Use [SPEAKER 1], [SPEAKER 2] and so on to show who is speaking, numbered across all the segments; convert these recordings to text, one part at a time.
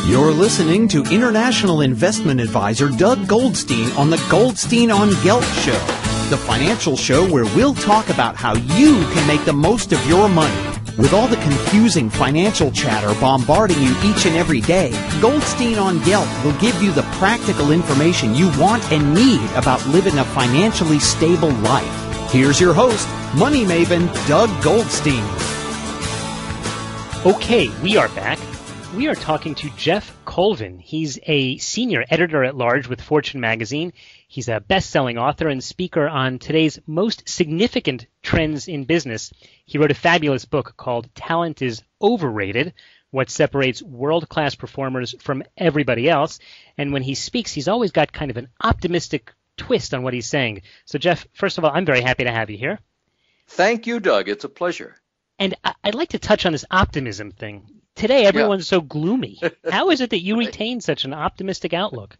[SPEAKER 1] You're listening to international investment advisor Doug Goldstein on the Goldstein on Gelt show, the financial show where we'll talk about how you can make the most of your money. With all the confusing financial chatter bombarding you each and every day, Goldstein on Gelt will give you the practical information you want and need about living a financially stable life. Here's your host, money maven Doug Goldstein.
[SPEAKER 2] Okay, we are back. We are talking to Geoff Colvin. He's a senior editor-at-large with Fortune magazine. He's a best-selling author and speaker on today's most significant trends in business. He wrote a fabulous book called Talent is Overrated, What Separates World-Class Performers from Everybody Else. And when he speaks, he's always got kind of an optimistic twist on what he's saying. So, Geoff, first of all, I'm very happy to have you here.
[SPEAKER 3] Thank you, Doug. It's a pleasure.
[SPEAKER 2] And I'd like to touch on this optimism thing. Today, everyone's so gloomy. How is it that you retain such an optimistic outlook?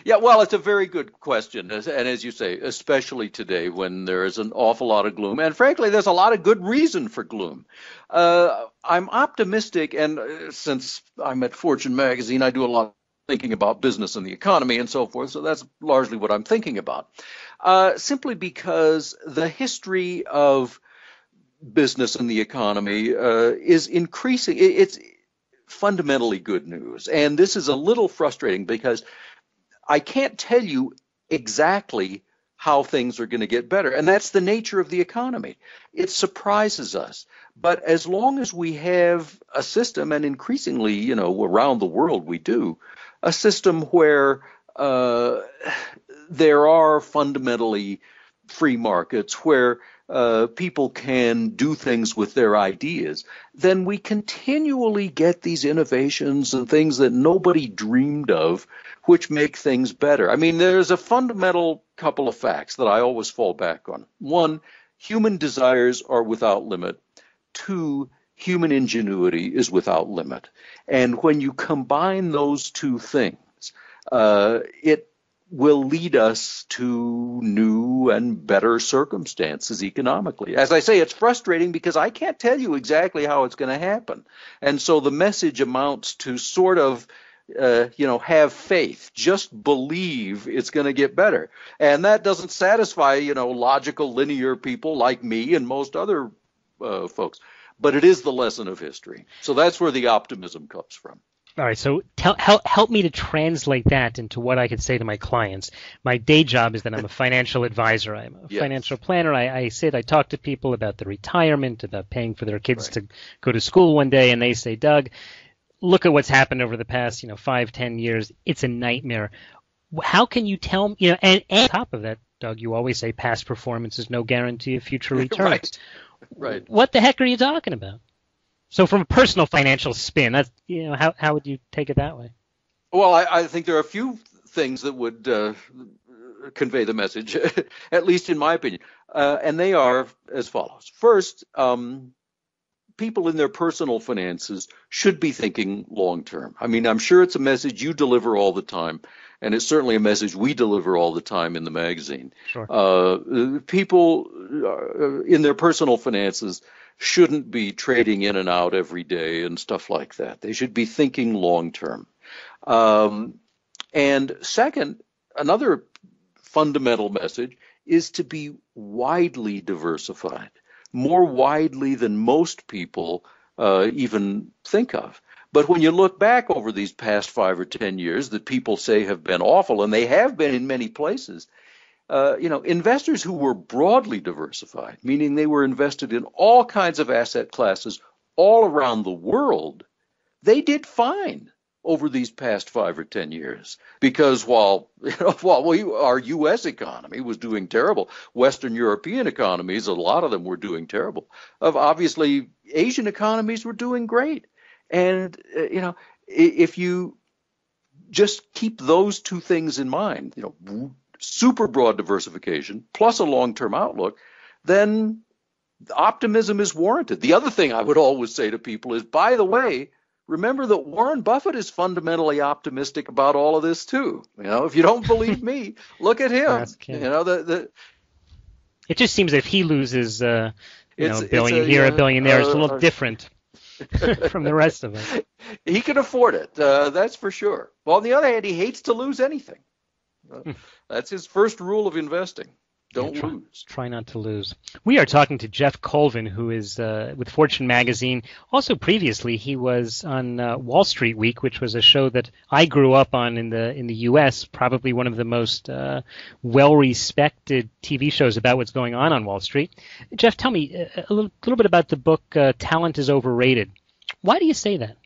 [SPEAKER 3] Yeah, well, it's a very good question. And as you say, especially today when there is an awful lot of gloom. And frankly, there's a lot of good reason for gloom. I'm optimistic, and since I'm at Fortune magazine, I do a lot of thinking about business and the economy and so forth. So that's largely what I'm thinking about. Simply because the history of business and the economy is increasing. It's fundamentally good news. And this is a little frustrating because I can't tell you exactly how things are going to get better. And that's the nature of the economy. It surprises us. But as long as we have a system, and increasingly, around the world we do, a system where there are fundamentally free markets, where people can do things with their ideas, then we continually get these innovations and things that nobody dreamed of, which make things better. I mean, there's a fundamental couple of facts that I always fall back on. One, human desires are without limit. Two, human ingenuity is without limit. And when you combine those two things, it will lead us to new and better circumstances economically. As I say, it's frustrating because I can't tell you exactly how it's going to happen. And so the message amounts to sort of, have faith, just believe it's going to get better. And that doesn't satisfy, logical, linear people like me and most other folks. But it is the lesson of history. So that's where the optimism comes from.
[SPEAKER 2] All right, so help me to translate that into what I could say to my clients. My day job is that I'm a financial advisor. I'm a financial planner. I talk to people about their retirement, about paying for their kids to go to school one day, and they say, Doug, look at what's happened over the past 5-10 years. It's a nightmare. How can you tell me, and on top of that, Doug, you always say past performance is no guarantee of future returns.
[SPEAKER 3] Right.
[SPEAKER 2] What the heck are you talking about? So from a personal financial spin, that's how would you take it that way?
[SPEAKER 3] Well, I think there are a few things that would convey the message, at least in my opinion, and they are as follows. First, people in their personal finances should be thinking long term. I mean, I'm sure it's a message you deliver all the time, and it's certainly a message we deliver all the time in the magazine.
[SPEAKER 2] Sure.
[SPEAKER 3] People in their personal finances shouldn't be trading in and out every day and stuff like that. They should be thinking long term. And second, another fundamental message is to be widely diversified, more widely than most people even think of. But when you look back over these past 5 or 10 years that people say have been awful, and they have been in many places, investors who were broadly diversified, meaning they were invested in all kinds of asset classes all around the world, they did fine over these past 5 or 10 years. Because while our U.S. economy was doing terrible, Western European economies, a lot of them were doing terrible. Obviously, Asian economies were doing great. And, if you just keep those two things in mind, super broad diversification plus a long-term outlook, then optimism is warranted. The other thing I would always say to people is, by the way, remember that Warren Buffett is fundamentally optimistic about all of this too. If you don't believe me, look at him.
[SPEAKER 2] It just seems if he loses, a billion here, a billion there, it's a little different. from the rest of us.
[SPEAKER 3] He can afford it, that's for sure. Well, on the other hand, he hates to lose anything. That's his first rule of investing. Don't lose.
[SPEAKER 2] Try not to lose. We are talking to Geoff Colvin, who is with Fortune magazine. Also, previously, he was on Wall Street Week, which was a show that I grew up on in the U.S., probably one of the most well-respected TV shows about what's going on Wall Street. Geoff, tell me a little bit about the book, Talent is Overrated. Why do you say that?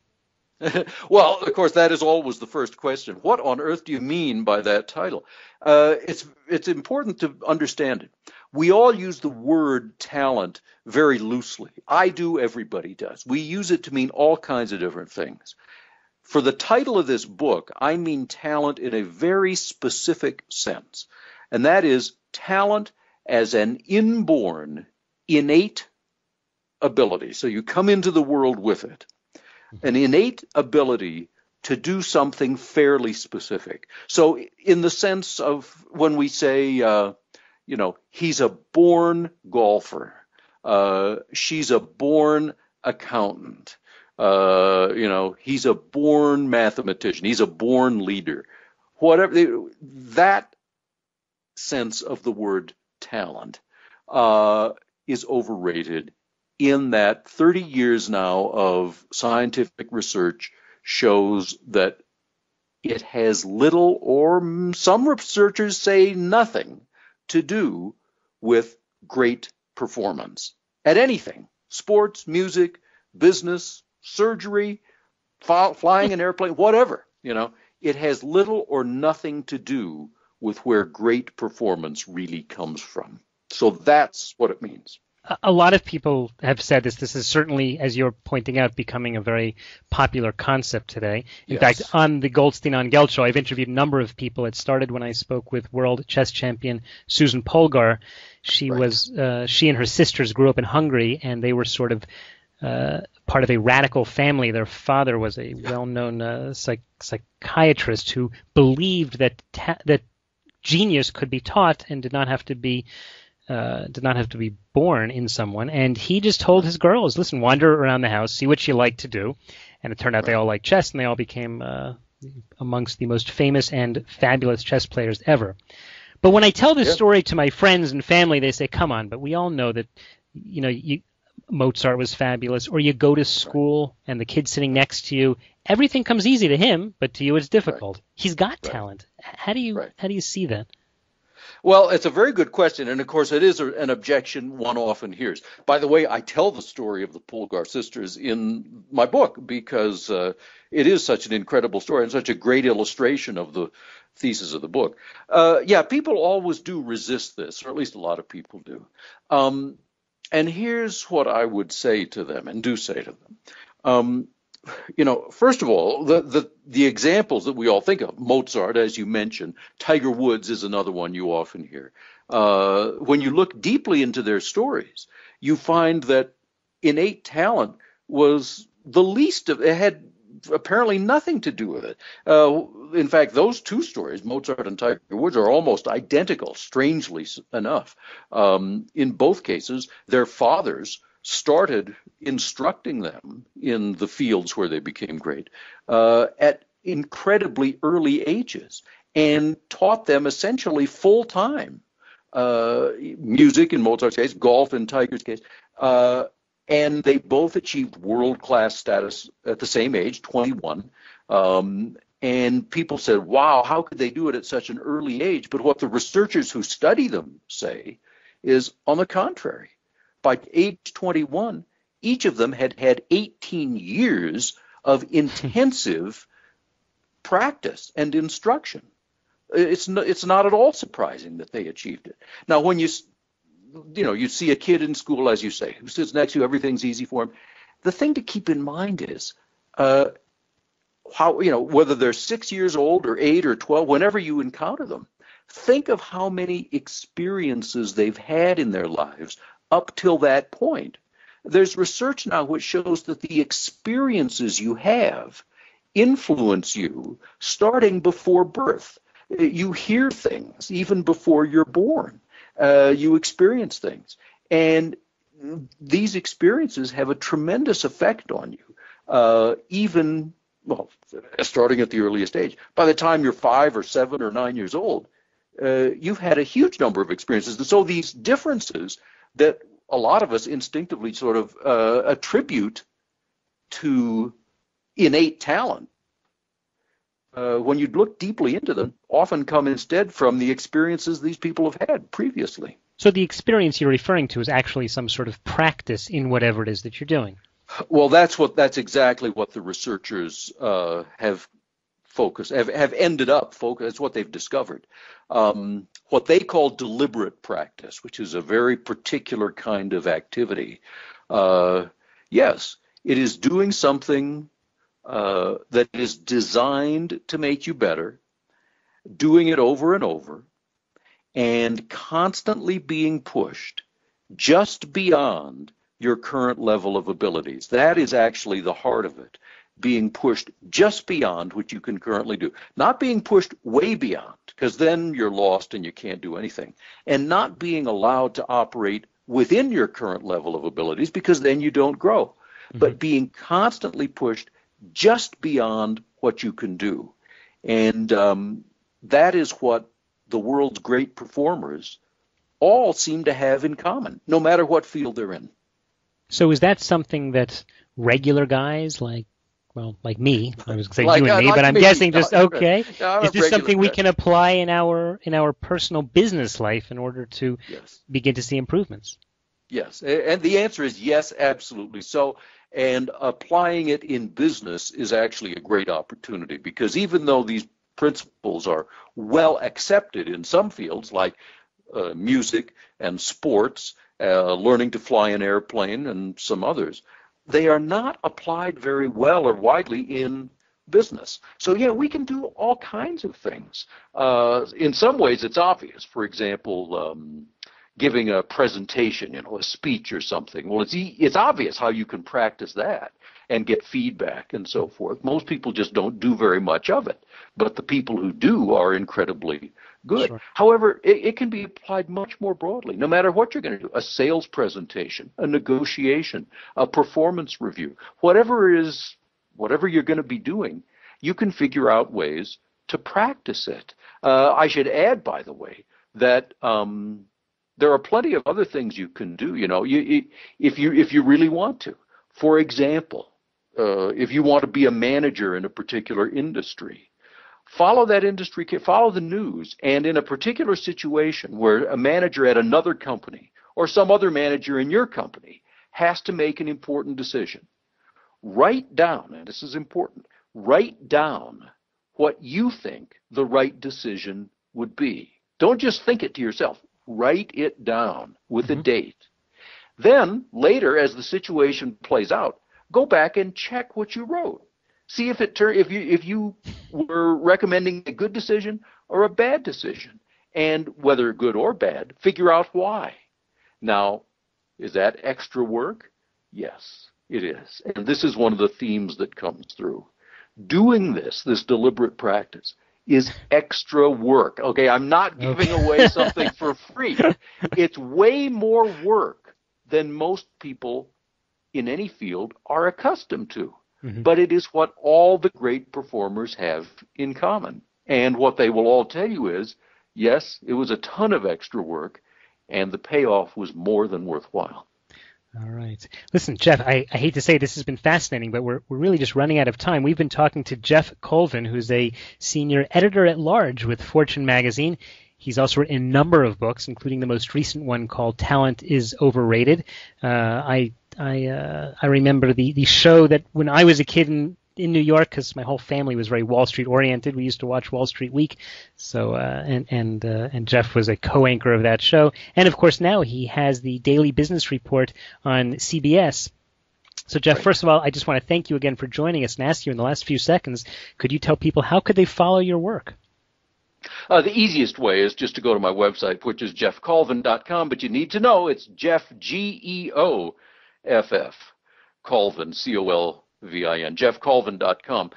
[SPEAKER 3] Well, of course, that is always the first question. What on earth do you mean by that title? It's important to understand it. We all use the word talent very loosely. I do, everybody does. We use it to mean all kinds of different things. For the title of this book, I mean talent in a very specific sense, and that is talent as an inborn, innate ability. So you come into the world with it. An innate ability to do something fairly specific. So in the sense of when we say, he's a born golfer, she's a born accountant, he's a born mathematician, he's a born leader, whatever, that sense of the word talent is overrated. In that 30 years now of scientific research shows that it has little, or some researchers say nothing, to do with great performance at anything: sports, music, business, surgery, flying an airplane, whatever. It has little or nothing to do with where great performance really comes from. So that's what it means.
[SPEAKER 2] A lot of people have said this. This is certainly, as you're pointing out, becoming a very popular concept today. In fact, on the Goldstein on Gelt show, I've interviewed a number of people. It started when I spoke with world chess champion Susan Polgar. She and her sisters grew up in Hungary, and they were sort of part of a radical family. Their father was a well-known psychiatrist who believed that genius could be taught and did not have to be born in someone. And he just told his girls, listen, wander around the house, see what you like to do. And it turned out they all liked chess, and they all became amongst the most famous and fabulous chess players ever. But when I tell this story to my friends and family, they say, come on, but we all know that, Mozart was fabulous, or you go to school and the kid sitting next to you, everything comes easy to him, but to you it's difficult. Right. He's got talent. How do you see that?
[SPEAKER 3] Well, it's a very good question, and of course it is an objection one often hears. By the way, I tell the story of the Polgar sisters in my book because it is such an incredible story and such a great illustration of the thesis of the book. People always do resist this, or at least a lot of people do. And here's what I would say to them, and do say to them. First of all, the examples that we all think of, Mozart, as you mentioned, Tiger Woods is another one you often hear. When you look deeply into their stories, you find that innate talent was the least of it, had apparently nothing to do with it. In fact, those two stories, Mozart and Tiger Woods, are almost identical, strangely enough. In both cases, their fathers started instructing them in the fields where they became great at incredibly early ages and taught them essentially full time. Music in Mozart's case, golf in Tiger's case, and they both achieved world-class status at the same age, 21. And people said, wow, how could they do it at such an early age? But what the researchers who study them say is, on the contrary, by age 21, each of them had had 18 years of intensive practice and instruction. It's not at all surprising that they achieved it. Now, when you see a kid in school, as you say, who sits next to you, everything's easy for him. The thing to keep in mind is whether they're 6 years old or 8 or 12, whenever you encounter them, think of how many experiences they've had in their lives up till that point. There's research now which shows that the experiences you have influence you starting before birth. You hear things even before you're born. You experience things. And these experiences have a tremendous effect on you, starting at the earliest age. By the time you're 5 or 7 or 9 years old, you've had a huge number of experiences. And so these differences that a lot of us instinctively sort of attribute to innate talent, when you look deeply into them, often come instead from the experiences these people have had previously.
[SPEAKER 2] So the experience you're referring to is actually some sort of practice in whatever it is that you're doing.
[SPEAKER 3] Well, that's exactly what the researchers have ended up focused. That's what they've discovered. What they call deliberate practice, which is a very particular kind of activity. Yes, it is doing something that is designed to make you better, doing it over and over, and constantly being pushed just beyond your current level of abilities. That is actually the heart of it, being pushed just beyond what you can currently do. Not being pushed way beyond, because then you're lost and you can't do anything. And not being allowed to operate within your current level of abilities, because then you don't grow. Mm-hmm. But being constantly pushed just beyond what you can do. And that is what the world's great performers all seem to have in common, no matter what field they're in.
[SPEAKER 2] So is that something that regular guys like me, I was going to say you and me, but I'm guessing just okay. Is this something we can apply in our personal business life in order to begin to see improvements?
[SPEAKER 3] Yes, and the answer is yes, absolutely. So, and applying it in business is actually a great opportunity, because even though these principles are well accepted in some fields like music and sports, learning to fly an airplane and some others, they are not applied very well or widely in business. So yeah, we can do all kinds of things. In some ways it's obvious. For example, giving a presentation, a speech or something. Well, it's obvious how you can practice that and get feedback and so forth. Most people just don't do very much of it, but the people who do are incredibly good. Sure. However, it can be applied much more broadly, no matter what you're going to do. A sales presentation, a negotiation, a performance review, whatever you're going to be doing, you can figure out ways to practice it. I should add, by the way, that there are plenty of other things you can do, if you really want to. For example, if you want to be a manager in a particular industry, follow that industry, follow the news, and in a particular situation where a manager at another company or some other manager in your company has to make an important decision, write down, and this is important, write down what you think the right decision would be. Don't just think it to yourself. Write it down with a date. Then later, as the situation plays out, go back and check what you wrote. See if you were recommending a good decision or a bad decision, and whether good or bad, figure out why. Now, is that extra work? Yes, it is. And this is one of the themes that comes through. Doing this deliberate practice, is extra work. Okay, I'm not giving away something for free. It's way more work than most people in any field are accustomed to. Mm-hmm. But it is what all the great performers have in common. And what they will all tell you is, yes, it was a ton of extra work, and the payoff was more than worthwhile.
[SPEAKER 2] All right. Listen, Geoff, I hate to say this has been fascinating, but we're really just running out of time. We've been talking to Geoff Colvin, who's a senior editor-at-large with Fortune magazine. He's also written a number of books, including the most recent one called Talent is Overrated. I remember the show that when I was a kid in New York, because my whole family was very Wall Street oriented. We used to watch Wall Street Week. So and Geoff was a co-anchor of that show. And of course now he has the Daily Business Report on CBS. So Geoff, First of all, I just want to thank you again for joining us and ask you in the last few seconds, could you tell people how could they follow your work?
[SPEAKER 3] The easiest way is just to go to my website, which is geoffcolvin.com, but you need to know it's Geoff, Geoff, Colvin, Colvin, geoffcolvin.com.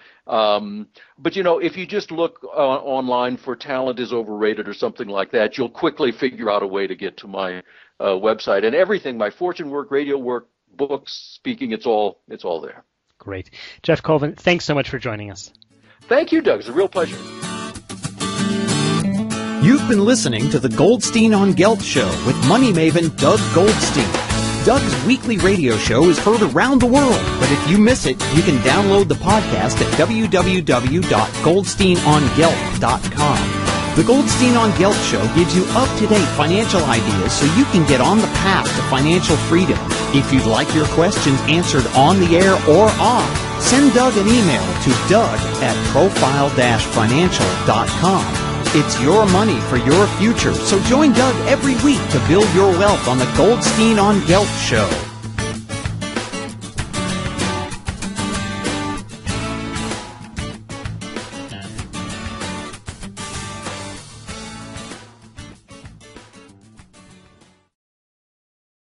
[SPEAKER 3] But, if you just look online for Talent is Overrated or something like that, you'll quickly figure out a way to get to my website, and everything, my fortune work, radio work, books, speaking, it's all there.
[SPEAKER 2] Great. Geoff Colvin, thanks so much for joining us.
[SPEAKER 3] Thank you, Doug. It's a real pleasure.
[SPEAKER 1] You've been listening to the Goldstein on Gelt Show with money maven Doug Goldstein. Doug's weekly radio show is heard around the world, but if you miss it, you can download the podcast at www.goldsteinongelt.com. The Goldstein on Gelt Show gives you up-to-date financial ideas so you can get on the path to financial freedom. If you'd like your questions answered on the air or off, send Doug an email to doug@profile-financial.com. It's your money for your future, so join Doug every week to build your wealth on the Goldstein on Gelt Show.